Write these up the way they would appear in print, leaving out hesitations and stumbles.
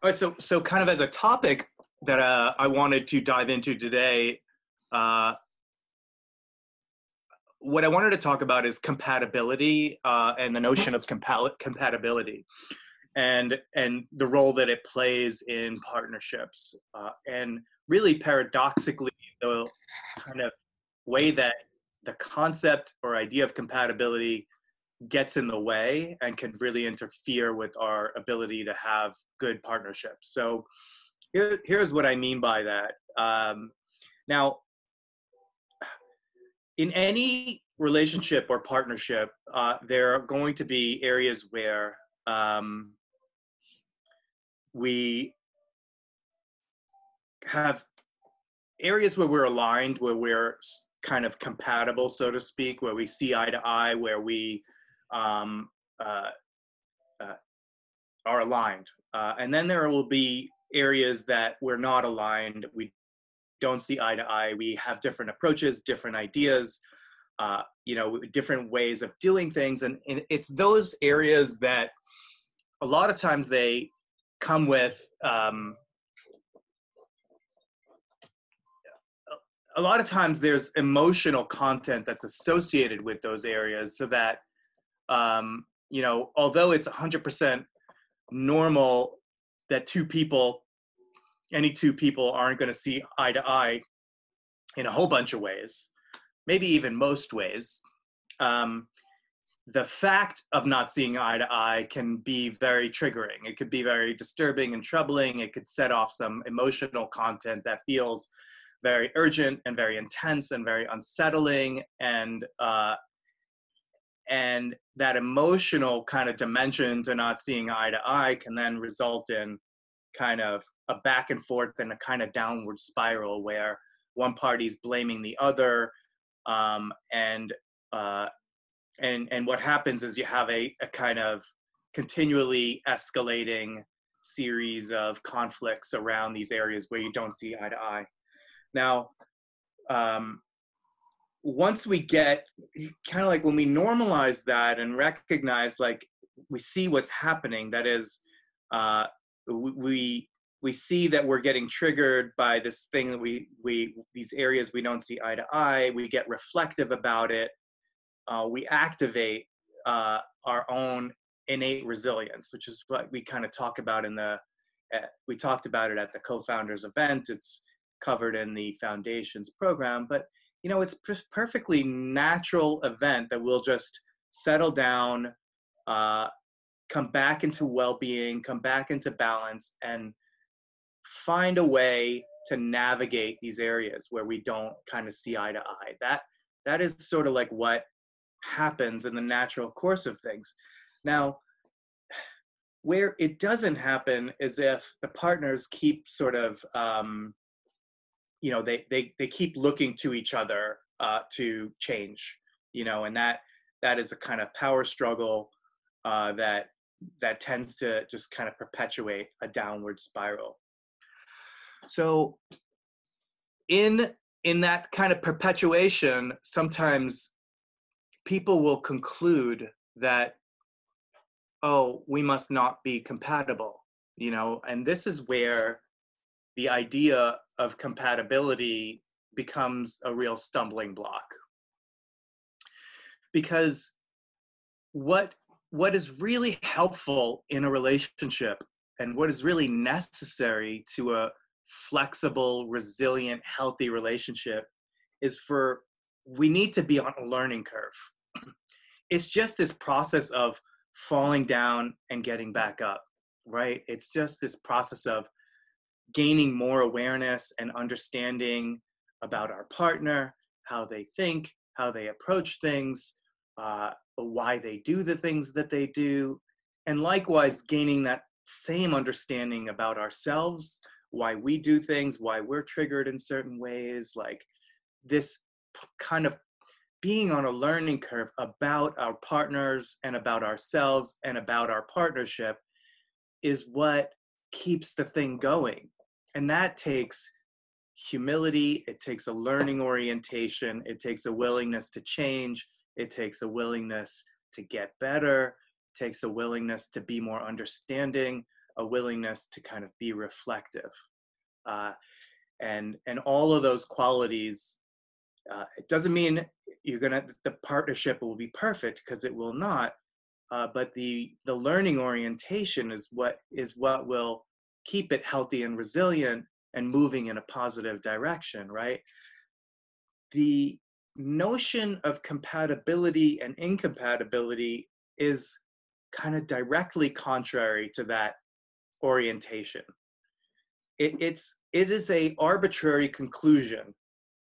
All right, so kind of as a topic that I wanted to dive into today, uh, what I wanted to talk about is compatibility and the notion of compatibility and the role that it plays in partnerships. And really paradoxically, the kind of way that the concept or idea of compatibility gets in the way and can really interfere with our ability to have good partnerships. So here's what I mean by that. Now, in any relationship or partnership, there are going to be areas where we have areas where we're aligned, where we're kind of compatible, so to speak, where we see eye to eye, where we um, uh, uh, are aligned. And then there will be areas that we're not aligned. We don't see eye to eye. We have different approaches, different ideas, different ways of doing things. And it's those areas that a lot of times they come with a lot of times there's emotional content that's associated with those areas, so that although it's 100% normal that any two people aren't going to see eye to eye in a whole bunch of ways, maybe even most ways, the fact of not seeing eye to eye can be very triggering. It could be very disturbing and troubling. It could set off some emotional content that feels very urgent and very intense and very unsettling, and that emotional kind of dimension to not seeing eye to eye can then result in kind of a back and forth and a kind of downward spiral where one party's blaming the other, and what happens is you have a kind of continually escalating series of conflicts around these areas where you don't see eye to eye. Now, once we get kind of like when we normalize that and recognize, like, we see what's happening, that is, we see that we're getting triggered by this thing that we these areas we don't see eye to eye. We get reflective about it. We activate our own innate resilience, which is what we kind of talk about we talked about it at the Co-Founders event. It's covered in the Foundations program, but it's perfectly natural event that we'll just settle down, come back into well-being, come back into balance, and find a way to navigate these areas where we don't kind of see eye to eye. That is sort of like what happens in the natural course of things. Now, where it doesn't happen is if the partners keep sort of they keep looking to each other to change, and that is a kind of power struggle that tends to just kind of perpetuate a downward spiral. So in that kind of perpetuation, sometimes people will conclude that, oh, we must not be compatible, and this is where the idea of compatibility becomes a real stumbling block. Because what is really helpful in a relationship and what is really necessary to a flexible, resilient, healthy relationship is we need to be on a learning curve. It's just this process of falling down and getting back up, right? It's just this process of gaining more awareness and understanding about our partner, how they think, how they approach things, why they do the things that they do, and likewise gaining that same understanding about ourselves, why we do things, why we're triggered in certain ways. Like, this kind of being on a learning curve about our partners and about ourselves and about our partnership is what keeps the thing going. And that takes humility, it takes a learning orientation, it takes a willingness to change, it takes a willingness to get better, it takes a willingness to be more understanding a willingness to kind of be reflective. And all of those qualities, it doesn't mean the partnership will be perfect, because it will not. But the learning orientation is what will keep it healthy and resilient and moving in a positive direction, right? The notion of compatibility and incompatibility is kind of directly contrary to that orientation. It is a arbitrary conclusion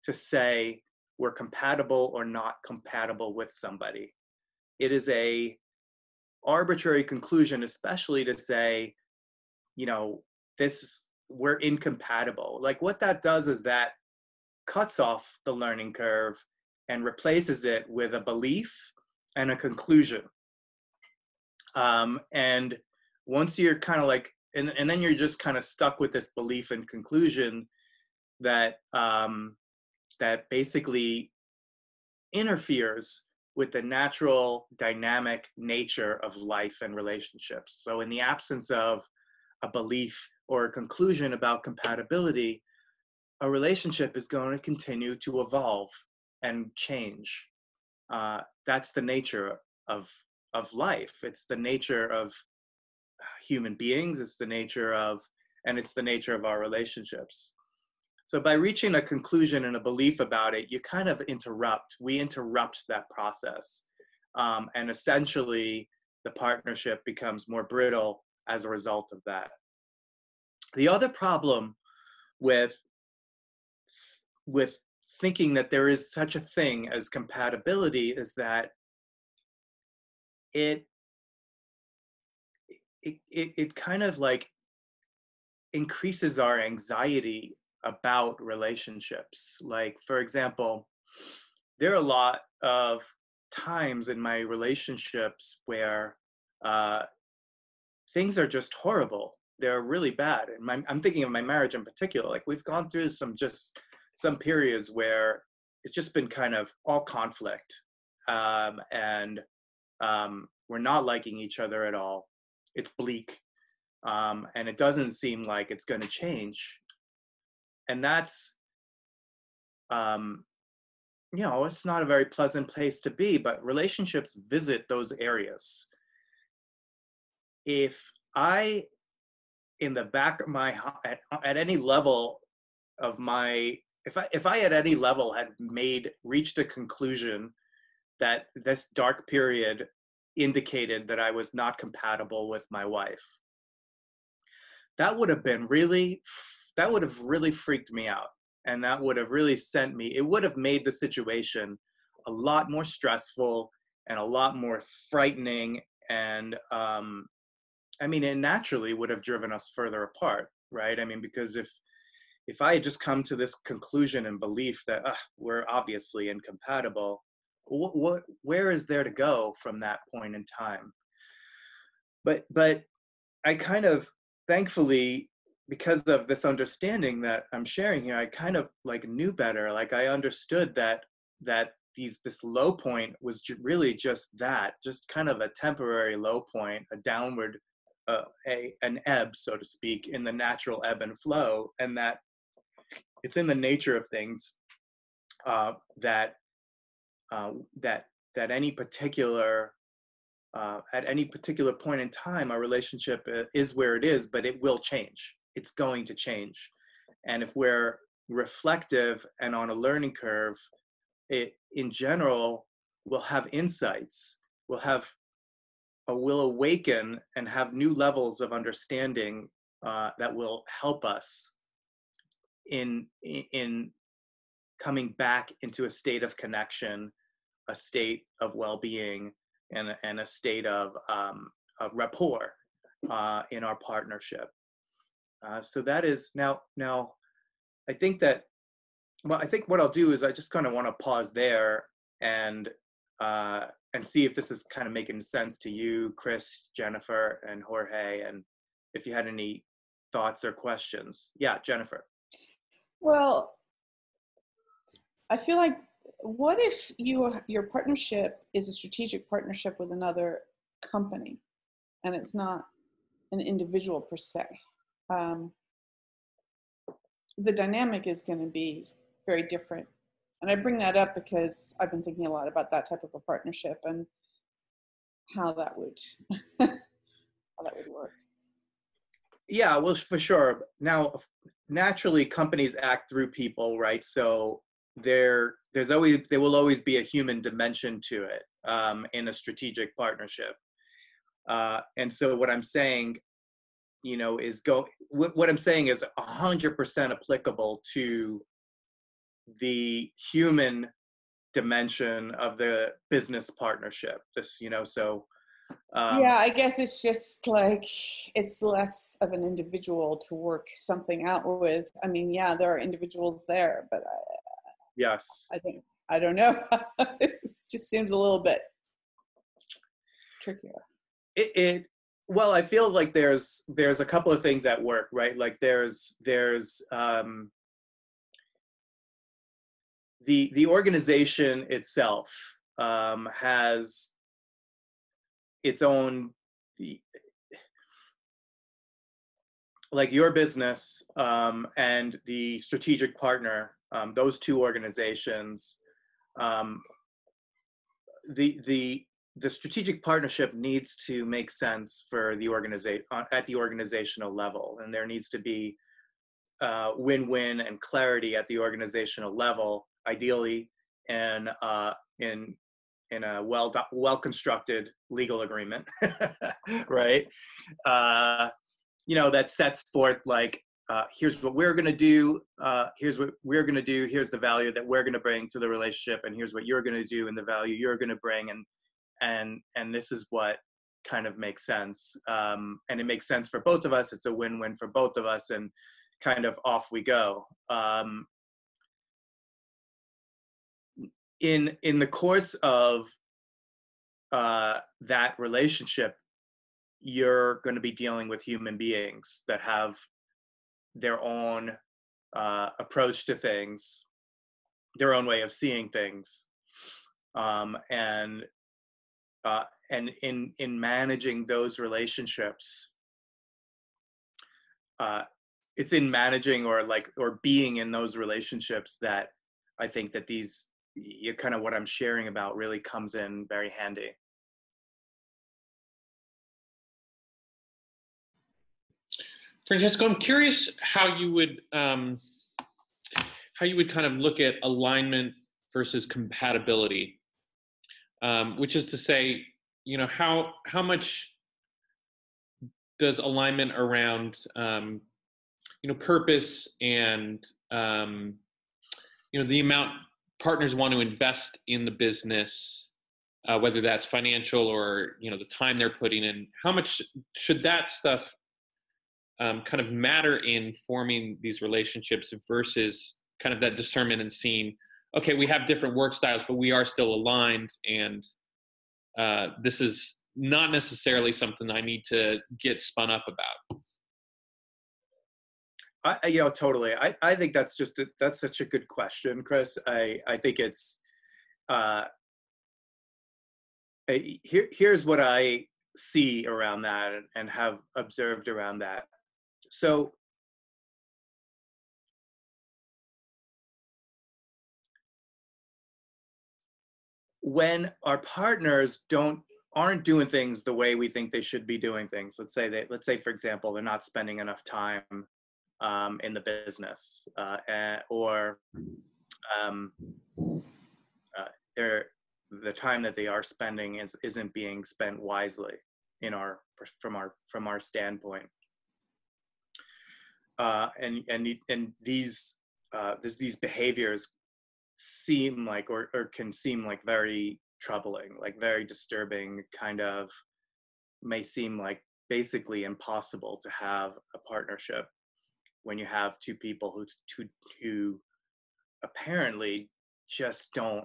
to say we're compatible or not compatible with somebody. It is a arbitrary conclusion, especially to say, we're incompatible. Like, what that does is that cuts off the learning curve and replaces it with a belief and a conclusion. And once you're kind of like, and then you're just kind of stuck with this belief and conclusion that that basically interferes with the natural dynamic nature of life and relationships. So in the absence of a belief or a conclusion about compatibility, a relationship is going to continue to evolve and change. That's the nature of life. It's the nature of human beings. It's the nature of our relationships. So by reaching a conclusion and a belief about it, you kind of we interrupt that process. And essentially the partnership becomes more brittle as a result of that. The other problem with thinking that there is such a thing as compatibility is that it kind of like increases our anxiety about relationships. Like, for example, there are a lot of times in my relationships where things are just horrible. They're really bad. And I'm thinking of my marriage in particular. Like, we've gone through some periods where it's just been kind of all conflict. And we're not liking each other at all. It's bleak. And it doesn't seem like it's going to change. And that's, it's not a very pleasant place to be, but relationships visit those areas. If I, in the back of my, at any level of my, if I at any level had reached a conclusion that this dark period indicated that I was not compatible with my wife, that would have really freaked me out. And that would have really it would have made the situation a lot more stressful and a lot more frightening. And it naturally would have driven us further apart, right? Because if I had just come to this conclusion and belief that we're obviously incompatible, where is there to go from that point in time? But I kind of, thankfully, because of this understanding that I'm sharing here, I kind of like knew better. Like, I understood that this low point was really just kind of a temporary low point, a downward, an ebb, so to speak, in the natural ebb and flow, and that it's in the nature of things that any particular at any particular point in time, our relationship is where it is, but it will change. It's going to change. And if we're reflective and on a learning curve, it, in general, will have insights. We'll awaken and have new levels of understanding that will help us in coming back into a state of connection, a state of well-being, and a state of rapport in our partnership. So that is now. I think what I'll do is I just kind of want to pause there and see if this is kind of making sense to you, Chris, Jennifer, and Jorge, and if you had any thoughts or questions. Yeah, Jennifer. Well, I feel like, what if your partnership is a strategic partnership with another company, and it's not an individual per se. Um, the dynamic is going to be very different. And I bring that up because I've been thinking a lot about that type of a partnership and how that would how that would work. Yeah, well, for sure. Now, naturally, companies act through people, right? So there will always be a human dimension to it in a strategic partnership. And so what I'm saying, what I'm saying is 100% applicable to the human dimension of the business partnership. So Yeah, I guess it's just like it's less of an individual to work something out with. I mean, yeah, there are individuals there, but yes, I don't know. It just seems a little bit trickier. it well, I feel like there's a couple of things at work, right? Like there's the organization itself has its own, like your business and the strategic partner, those two organizations, um, the strategic partnership needs to make sense for the organization at the organizational level, and there needs to be win-win and clarity at the organizational level, ideally, and in a well constructed legal agreement, right? That sets forth like, here's what we're going to do, here's what we're going to do, here's the value that we're going to bring to the relationship, and here's what you're going to do and the value you're going to bring, and this is what kind of makes sense, and it makes sense for both of us. It's a win-win for both of us, and kind of off we go. In the course of that relationship, you're going to be dealing with human beings that have their own approach to things, their own way of seeing things, and in managing those relationships, it's in managing or being in those relationships that I think that kind of what I'm sharing about really comes in very handy. Francesco, I'm curious how you would kind of look at alignment versus compatibility, which is to say, how much does alignment around purpose and the amount partners want to invest in the business, whether that's financial or the time they're putting in, how much should that stuff kind of matter in forming these relationships versus kind of that discernment and seeing, okay, we have different work styles, but we are still aligned, and this is not necessarily something I need to get spun up about. Totally. I think that's such a good question, Chris. I think it's here's what I see around that and have observed around that. So when our partners aren't doing things the way we think they should be doing things, let's say for example, they're not spending enough time in the business, or the time that they are spending isn't being spent wisely from our standpoint, and these behaviors seem like or can seem like very troubling, like very disturbing, kind of may seem like basically impossible to have a partnership when you have two people who apparently they're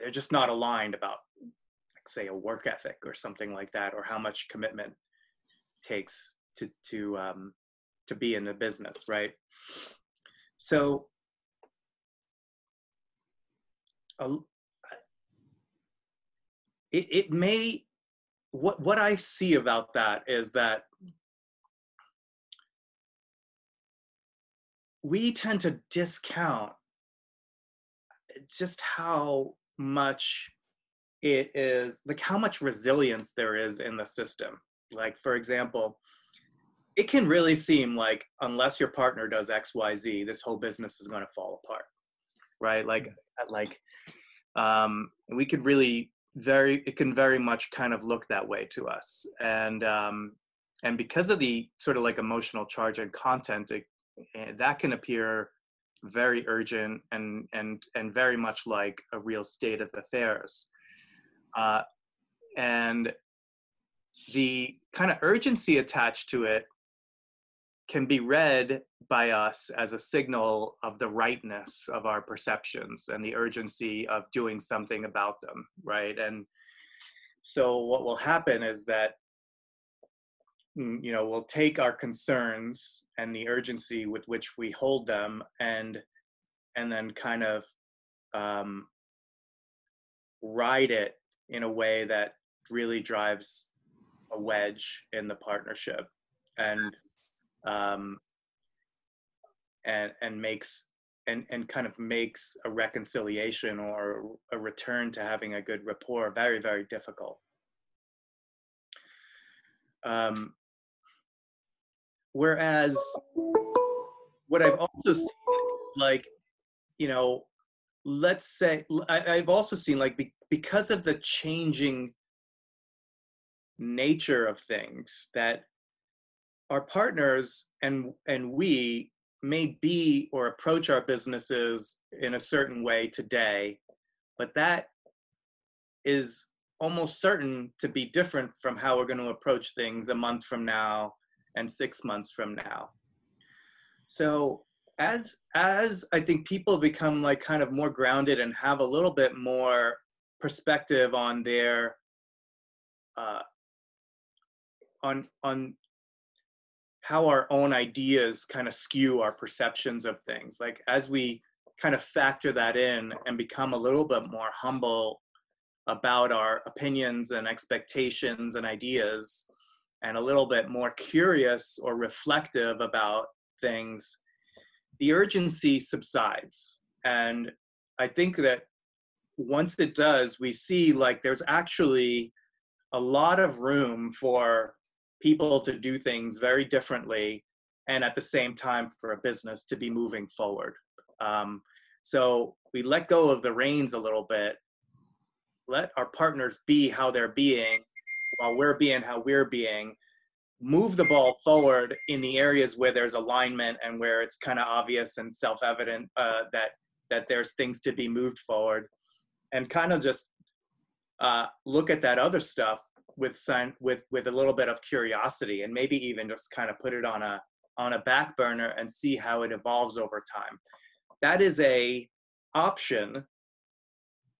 just not aligned about, like, say, a work ethic or something like that, or how much commitment takes to be in the business, right? So it may what I see about that is that we tend to discount just how much it is, like how much resilience there is in the system. Like, for example, it can really seem like unless your partner does XYZ, this whole business is going to fall apart, right? We could really it can very much kind of look that way to us. And because of the sort of like emotional charge and content, that can appear very urgent and very much like a real state of affairs. And the kind of urgency attached to it can be read by us as a signal of the rightness of our perceptions and the urgency of doing something about them, right? And so what will happen is that, we'll take our concerns and the urgency with which we hold them and then kind of ride it in a way that really drives a wedge in the partnership and makes and kind of makes a reconciliation or a return to having a good rapport very, very difficult. Whereas what I've also seen, like, let's say, I've also seen, like, because of the changing nature of things, that our partners and we may be or approach our businesses in a certain way today, but that is almost certain to be different from how we're going to approach things a month from now and 6 months from now. So as I think people become like kind of more grounded and have a little bit more perspective on their on how our own ideas kind of skew our perceptions of things, like as we kind of factor that in and become a little bit more humble about our opinions and expectations and ideas, and a little bit more curious or reflective about things, the urgency subsides. And I think that once it does, we see like there's actually a lot of room for people to do things very differently and at the same time for a business to be moving forward. So we let go of the reins a little bit, let our partners be how they're being while we're being how we're being, move the ball forward in the areas where there's alignment and where it's kind of obvious and self-evident that there's things to be moved forward, and kind of just look at that other stuff with a little bit of curiosity, and maybe even just kind of put it on a back burner and see how it evolves over time. That is a option,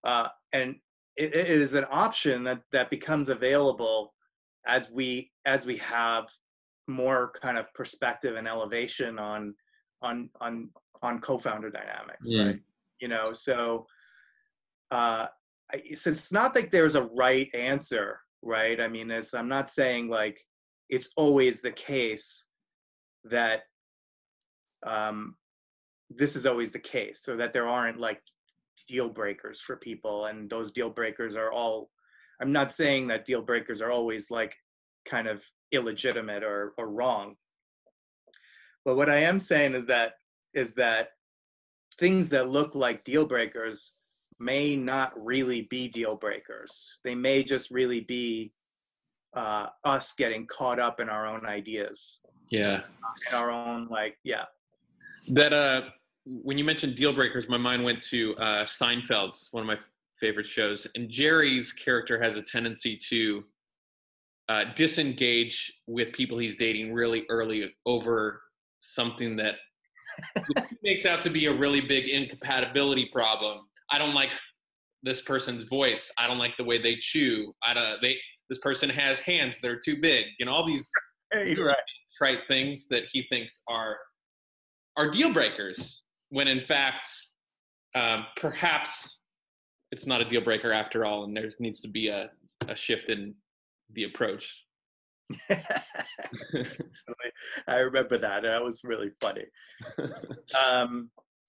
and it is an option that becomes available as we have more kind of perspective and elevation on co-founder dynamics, right? So it's not like there's a right answer, right? I mean, I'm not saying like it's always the case that this is always the case, so that there aren't like deal breakers for people, and those deal breakers are all, I'm not saying that deal breakers are always like kind of illegitimate or wrong. But what I am saying is that things that look like deal breakers may not really be deal breakers. They may just really be us getting caught up in our own ideas. Yeah. In our own, like, yeah. That when you mentioned deal breakers, my mind went to Seinfeld, one of my favorite shows. And Jerry's character has a tendency to disengage with people he's dating really early over something that makes out to be a really big incompatibility problem. I don't like this person's voice. I don't like the way they chew. This person has hands that are too big. All these trite things that he thinks are deal breakers, when in fact, perhaps it's not a deal breaker after all, and there needs to be a shift in the approach. I remember that. That was really funny.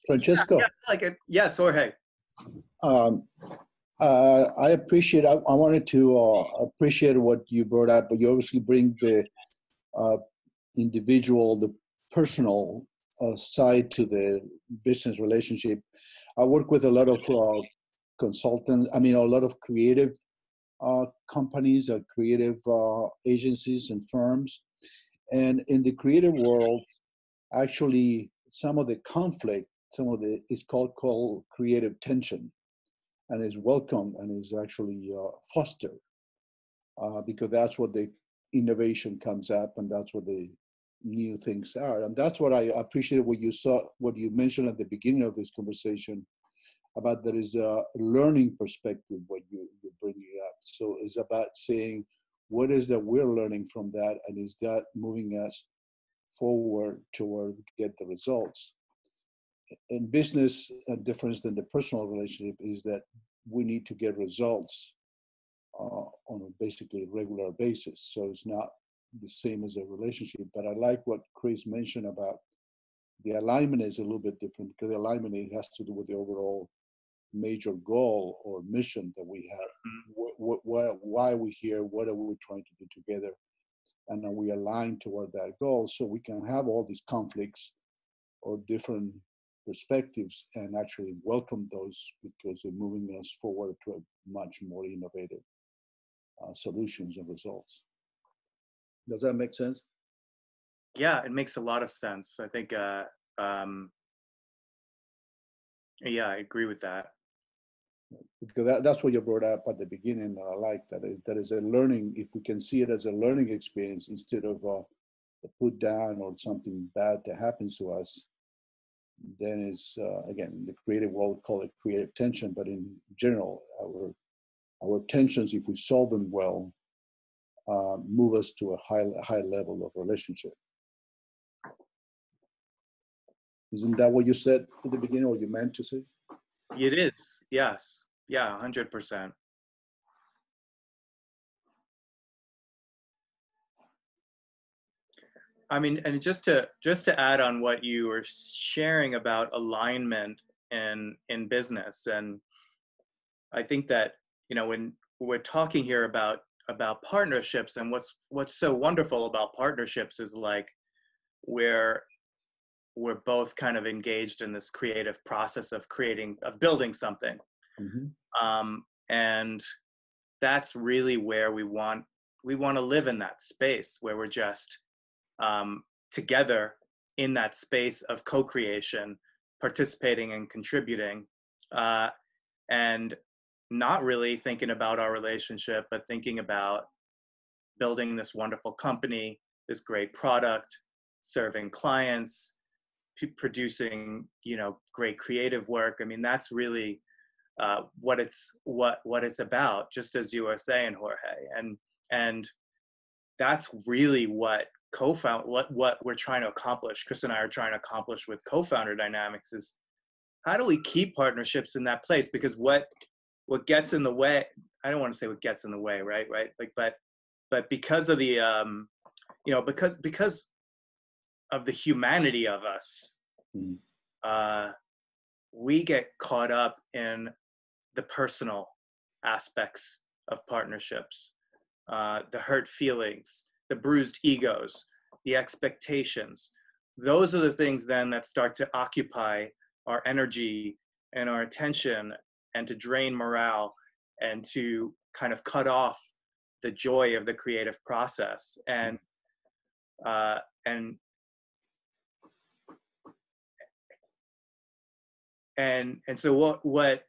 Francesco, Yeah, like it. Yes, Jorge. um, I appreciate. I wanted to appreciate what you brought up, but you obviously bring the individual, the personal side to the business relationship. I work with a lot of consultants. I mean, a lot of creative companies, creative agencies and firms. And in the creative world, actually, some of the conflict, it's called creative tension, and is welcome and is actually fostered because that's what the innovation comes up, and that's what the new things are. And that's what I appreciated what you mentioned at the beginning of this conversation about there is a learning perspective, what you're bringing up. So it's about saying, what is that we're learning from that, and is that moving us forward toward get the results? In business, a difference than the personal relationship is that we need to get results on a basically regular basis. So it's not the same as a relationship. But I like what Chris mentioned about the alignment is a little bit different, because the alignment, it has to do with the overall major goal or mission that we have. Why are we here? What are we trying to do together? And are we aligned toward that goal, so we can have all these conflicts or different perspectives and actually welcome those, because they're moving us forward to a much more innovative solutions and results. Does that make sense? Yeah, it makes a lot of sense. I think, yeah, I agree with that. Because that's what you brought up at the beginning. I like that. That is a learning, if we can see it as a learning experience instead of a put down or something bad that happens to us, then it's, again, the creative world call it creative tension, but in general, our tensions, if we solve them well, move us to a high level of relationship. Isn't that what you said at the beginning, or you meant to say? It is, yes. Yeah, 100%. I mean, and just to add on what you were sharing about alignment in business, and I think that, you know, when we're talking here about partnerships, and what's so wonderful about partnerships is, like, we're both kind of engaged in this creative process of building something. Mm-hmm. And that's really where we want to live, in that space where we're just together in that space of co-creation, participating and contributing, and not really thinking about our relationship, but thinking about building this wonderful company, this great product, serving clients, producing, you know, great creative work. I mean, that's really what it's about, just as you were saying, Jorge. And that's really what what we're trying to accomplish. Chris and I are trying to accomplish with Co-Founder Dynamics is, how do we keep partnerships in that place? Because what gets in the way, I don't want to say what gets in the way, right? Like, but because of the, you know, because of the humanity of us, we get caught up in the personal aspects of partnerships, the hurt feelings, the bruised egos, the expectations. Those are the things then that start to occupy our energy and our attention, and to drain morale, and to kind of cut off the joy of the creative process. And so what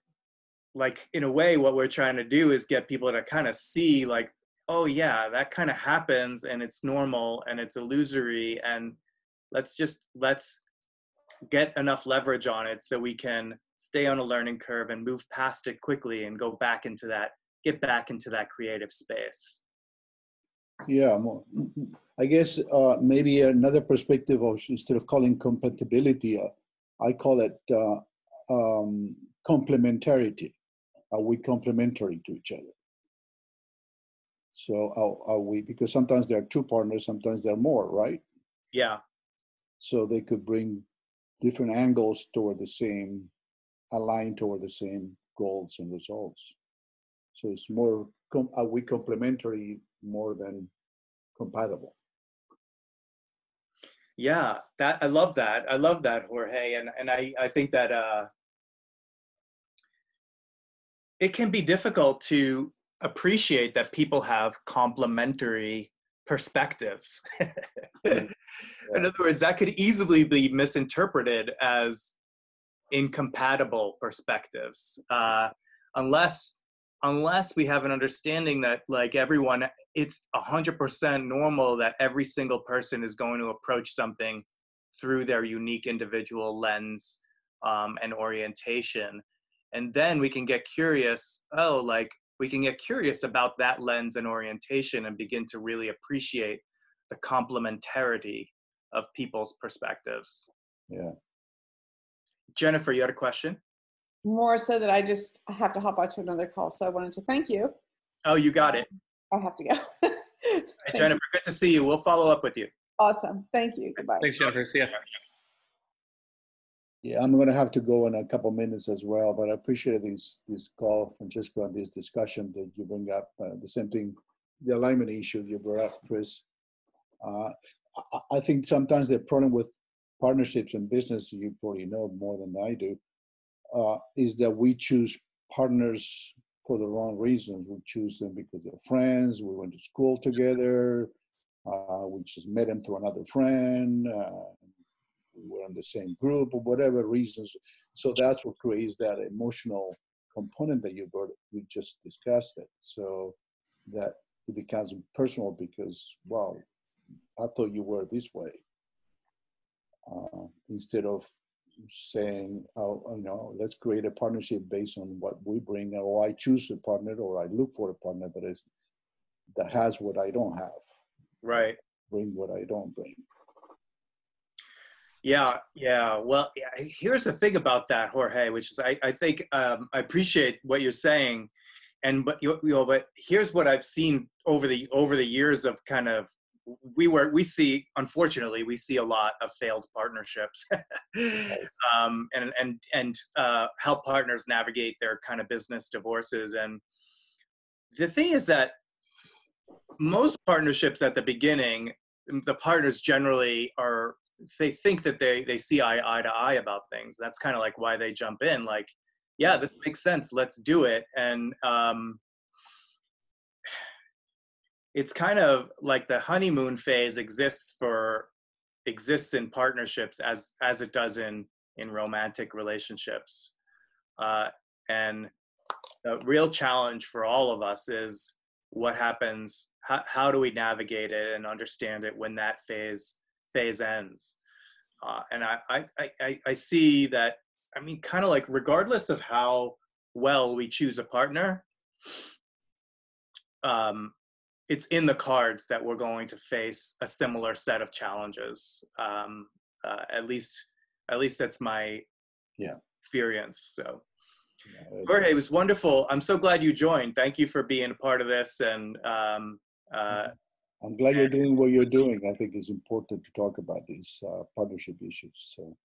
like, in a way, what we're trying to do is get people to kind of see, like, oh yeah, that kind of happens, and it's normal, and it's illusory, and let's get enough leverage on it so we can stay on a learning curve and move past it quickly and get back into that creative space. Yeah, I guess maybe another perspective of, instead of calling compatibility, I call it complementarity. Are we complementary to each other? So are we, because sometimes there are two partners, sometimes there are more, right? Yeah. So they could bring different angles toward the same, align toward the same goals and results. So it's more, are we complementary more than compatible? Yeah, that I love that. I love that, Jorge. And I think that it can be difficult to appreciate that people have complementary perspectives. Yeah. In other words, that could easily be misinterpreted as incompatible perspectives, unless we have an understanding that, like, everyone, it's 100% normal that every single person is going to approach something through their unique individual lens and orientation. And then we can get curious, we can get curious about that lens and orientation and begin to really appreciate the complementarity of people's perspectives. Yeah. Jennifer, you had a question? More so that I have to hop out to another call. So I wanted to thank you. Oh, you got it. I have to go. All right, Jennifer, good to see you. We'll follow up with you. Awesome. Thank you. Goodbye. Thanks, Jennifer. See ya. Yeah, I'm going to have to go in a couple minutes as well, but I appreciate this call, Francisco, and this discussion that you bring up. The same thing, the alignment issue you brought up, Chris. I think sometimes the problem with partnerships and business, you probably know more than I do, is that we choose partners for the wrong reasons. We choose them because they're friends, we went to school together, we just met them through another friend, we were in the same group, or whatever reasons. So that's what creates that emotional component that we just discussed it. So that it becomes personal because, wow, I thought you were this way. Instead of saying, let's create a partnership based on what we bring, or I choose a partner, or I look for a partner that has what I don't have. Right. Bring what I don't bring. Yeah. Well, here's the thing about that, Jorge, which is I think I appreciate what you're saying, but here's what I've seen over the years of kind of unfortunately we see a lot of failed partnerships, and help partners navigate their kind of business divorces. And the thing is that most partnerships at the beginning, the partners generally they think that they see eye to eye about things. That's kind of like why they jump in, like, yeah, this makes sense, let's do it. And it's kind of like the honeymoon phase exists in partnerships as it does in romantic relationships. And the real challenge for all of us is what happens, how do we navigate it and understand it when that phase ends. And I see that, I mean, kind of like regardless of how well we choose a partner, it's in the cards that we're going to face a similar set of challenges. At least that's my experience. So, Jorge, it was wonderful. I'm so glad you joined. Thank you for being a part of this. And I'm glad you're doing what you're doing. I think it's important to talk about these partnership issues. So,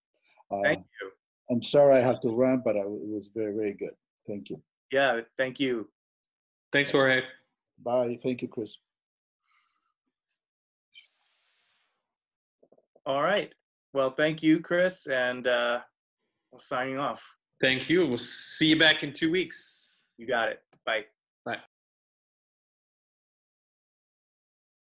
thank you. I'm sorry I have to run, but it was very, very good. Thank you. Yeah, thank you. Thanks, Jorge. Bye. Thank you, Chris. All right. Well, thank you, Chris, and we're signing off. Thank you. We'll see you back in 2 weeks. You got it. Bye. Bye.